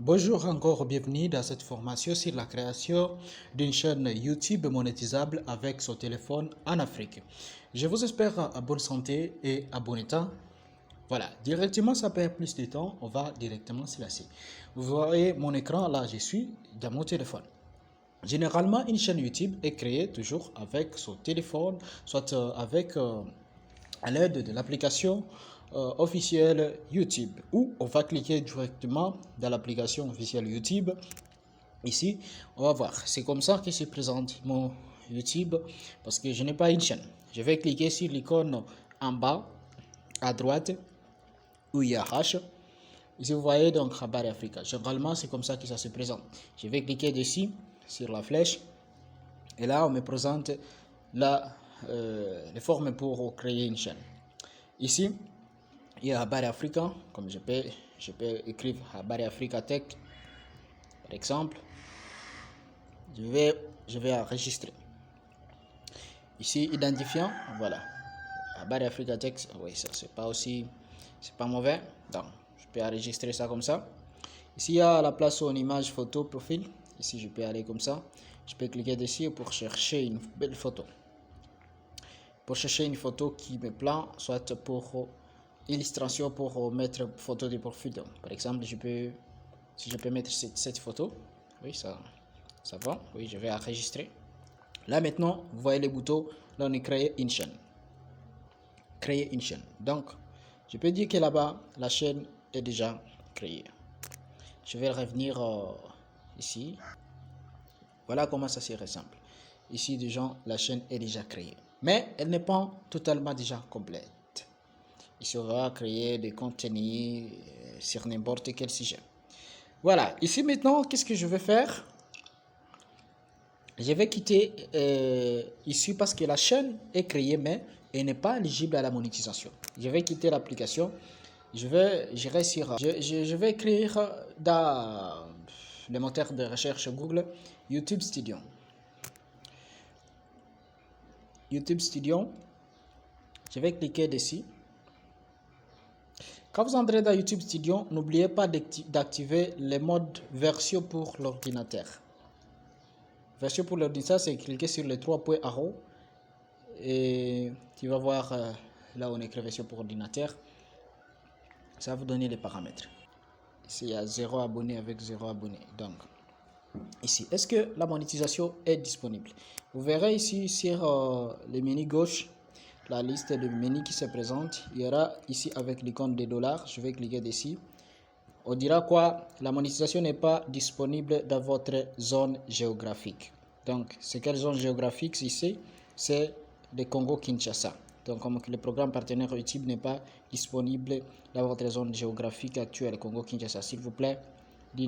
Bonjour encore, bienvenue dans cette formation sur la création d'une chaîne YouTube monétisable avec son téléphone en Afrique. Je vous espère en bonne santé et à bon état. Voilà, directement, ça perd plus de temps, on va directement se lancer. Vous voyez mon écran, là je suis dans mon téléphone. Généralement, une chaîne YouTube est créée toujours avec son téléphone, soit à l'aide de l'application officielle YouTube, où on va cliquer directement dans l'application officielle YouTube. Ici, on va voir. C'est comme ça que se présente mon YouTube parce que je n'ai pas une chaîne. Je vais cliquer sur l'icône en bas à droite où il y a H. Ici, vous voyez donc Habari Africa. Généralement, c'est comme ça que ça se présente. Je vais cliquer dessus sur la flèche et là, on me présente les formes pour créer une chaîne. Ici, il y a Habari Africa, comme je peux écrire Habari Africa Tech, par exemple. Je vais enregistrer. Ici, identifiant, voilà. Habari Africa Tech, oui, ça c'est pas mauvais. Donc, je peux enregistrer ça comme ça. Ici, il y a la place en image, photo, profil. Ici, je peux aller comme ça. Je peux cliquer dessus pour chercher une belle photo. Pour chercher une photo qui me plaît, soit pour illustration, pour mettre photo de profil. Donc, par exemple, si je peux mettre cette photo, oui, ça va. Oui, je vais enregistrer. Là maintenant, vous voyez les boutons, là on est créé une chaîne. Créer une chaîne. Donc, je peux dire que là-bas, la chaîne est déjà créée. Je vais revenir ici. Voilà comment ça serait simple. Ici, déjà, la chaîne est déjà créée. Mais elle n'est pas totalement déjà complète. Ici, on va créer des contenus sur n'importe quel sujet. Voilà. Ici, maintenant, qu'est-ce que je vais faire? Je vais quitter ici parce que la chaîne est créée, mais elle n'est pas éligible à la monétisation. Je vais quitter l'application. Je vais écrire dans le moteur de recherche Google YouTube Studio. YouTube Studio. Je vais cliquer dessus. Quand vous entrez dans YouTube Studio, n'oubliez pas d'activer le mode version pour l'ordinateur. Version pour l'ordinateur, c'est cliquer sur les trois points arrows et tu vas voir là où on écrit version pour ordinateur. Ça va vous donner les paramètres. Ici, il y a 0 abonné avec 0 abonné. Donc, ici, est-ce que la monétisation est disponible? Vous verrez ici sur le menu gauche, la liste de menus qui se présente. Il y aura ici avec l'icône des dollars. Je vais cliquer dessus. On dira quoi? La monétisation n'est pas disponible dans votre zone géographique. Donc, c'est quelle zone géographique ici? C'est le Congo-Kinshasa. Donc, comme le programme partenaire YouTube n'est pas disponible dans votre zone géographique actuelle, Congo-Kinshasa, s'il vous plaît,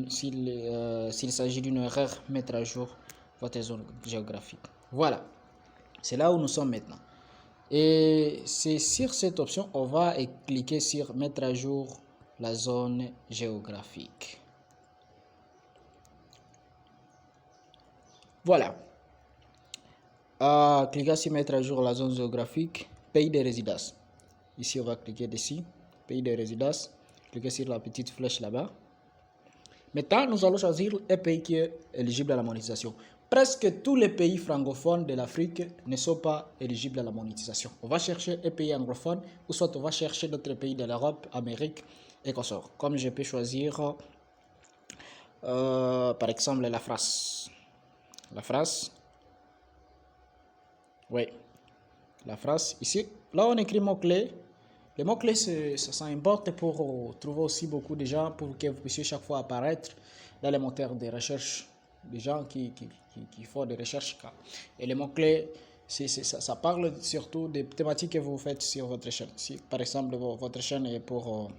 s'il s'agit d'une erreur, mettre à jour votre zone géographique. Voilà, c'est là où nous sommes maintenant. Et c'est sur cette option, on va cliquer sur mettre à jour la zone géographique. Voilà. Cliquez sur mettre à jour la zone géographique, pays de résidence. Ici, on va cliquer dessus, pays de résidence. Cliquez sur la petite flèche là-bas. Maintenant, nous allons choisir un pays qui est éligible à la monétisation. Presque tous les pays francophones de l'Afrique ne sont pas éligibles à la monétisation. On va chercher un pays anglophone ou soit on va chercher d'autres pays de l'Europe, Amérique et consorts. Comme je peux choisir par exemple la France. La France. Oui. La France. Ici, là on écrit mot-clé. Les mots-clés, ça importe pour trouver aussi beaucoup de gens, pour que vous puissiez chaque fois apparaître dans les moteurs de recherche, des gens qui font des recherches. Et les mots-clés, ça parle surtout des thématiques que vous faites sur votre chaîne. Si par exemple votre chaîne est pour...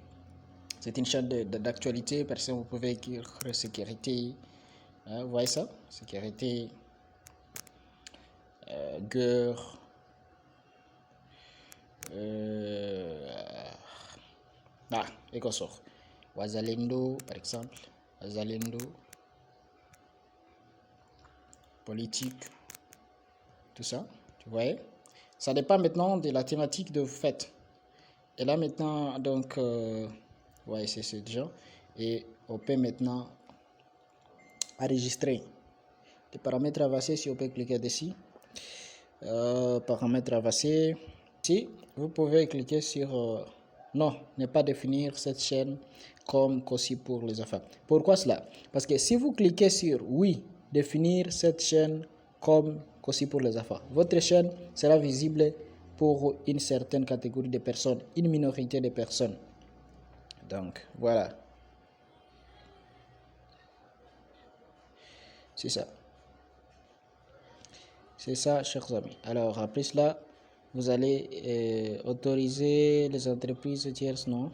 c'est une chaîne d'actualité, par exemple vous pouvez écrire sécurité, vous voyez ça? Sécurité, guerre, et qu'on sort. Wazalendo, par exemple. Wazalendo. Politique. Tout ça. Tu vois? Ça dépend maintenant de la thématique de vous faites. Et là maintenant, donc, ouais, c'est déjà. Et on peut maintenant enregistrer. Les paramètres avancés, si on peut cliquer dessus. Paramètres avancés. Si vous pouvez cliquer sur non, ne pas définir cette chaîne comme aussi pour les enfants. Pourquoi cela? Parce que si vous cliquez sur oui, définir cette chaîne comme aussi pour les enfants, votre chaîne sera visible pour une certaine catégorie de personnes, une minorité de personnes. Donc voilà, c'est ça. C'est ça, chers amis. Alors, après cela, vous allez autoriser les entreprises tierces, non?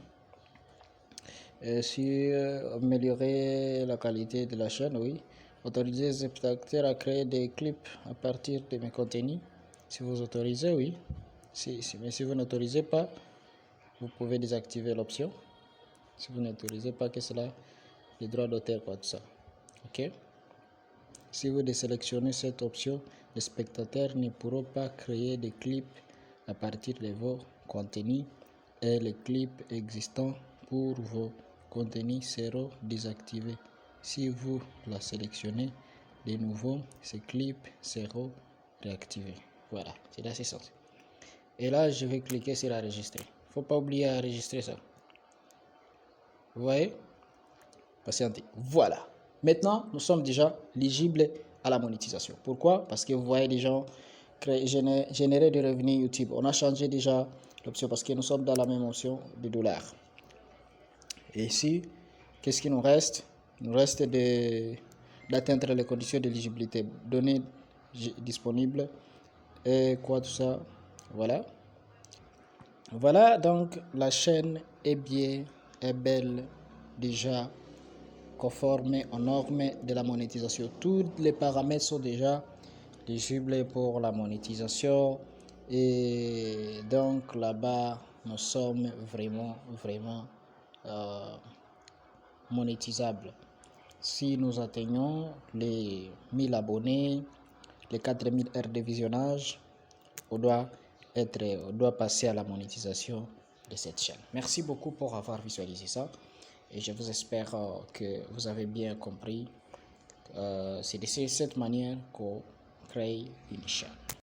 Sur améliorer la qualité de la chaîne, oui. Autoriser les spectateurs à créer des clips à partir de mes contenus. Si vous autorisez, oui. Mais si vous n'autorisez pas, vous pouvez désactiver l'option. Si vous n'autorisez pas que cela, les droits d'auteur, quoi, tout ça. Ok? Si vous désélectionnez cette option, les spectateurs ne pourront pas créer des clips à partir de vos contenus et les clips existants pour vos contenus seront désactivés. Si vous la sélectionnez de nouveau, ces clips seront réactivés. Voilà, c'est assez simple. Et là, je vais cliquer sur enregistrer. Il ne faut pas oublier d'enregistrer ça. Vous voyez? Patientez. Voilà. Maintenant, nous sommes déjà éligibles à la monétisation. Pourquoi? Parce que vous voyez les gens générer des revenus YouTube. On a changé déjà l'option parce que nous sommes dans la même option de dollars. Et ici, qu'est-ce qui nous reste? Il nous reste d'atteindre les conditions d'éligibilité. Données disponibles et quoi tout ça. Voilà. Voilà, donc la chaîne est belle déjà conforme aux normes de la monétisation. Tous les paramètres sont déjà éligibles pour la monétisation et donc là-bas nous sommes vraiment monétisables. Si nous atteignons les 1000 abonnés, les 4000 heures de visionnage, on doit passer à la monétisation de cette chaîne. Merci beaucoup pour avoir visualisé ça. Et je vous espère que vous avez bien compris. C'est de cette manière qu'on crée une chaîne.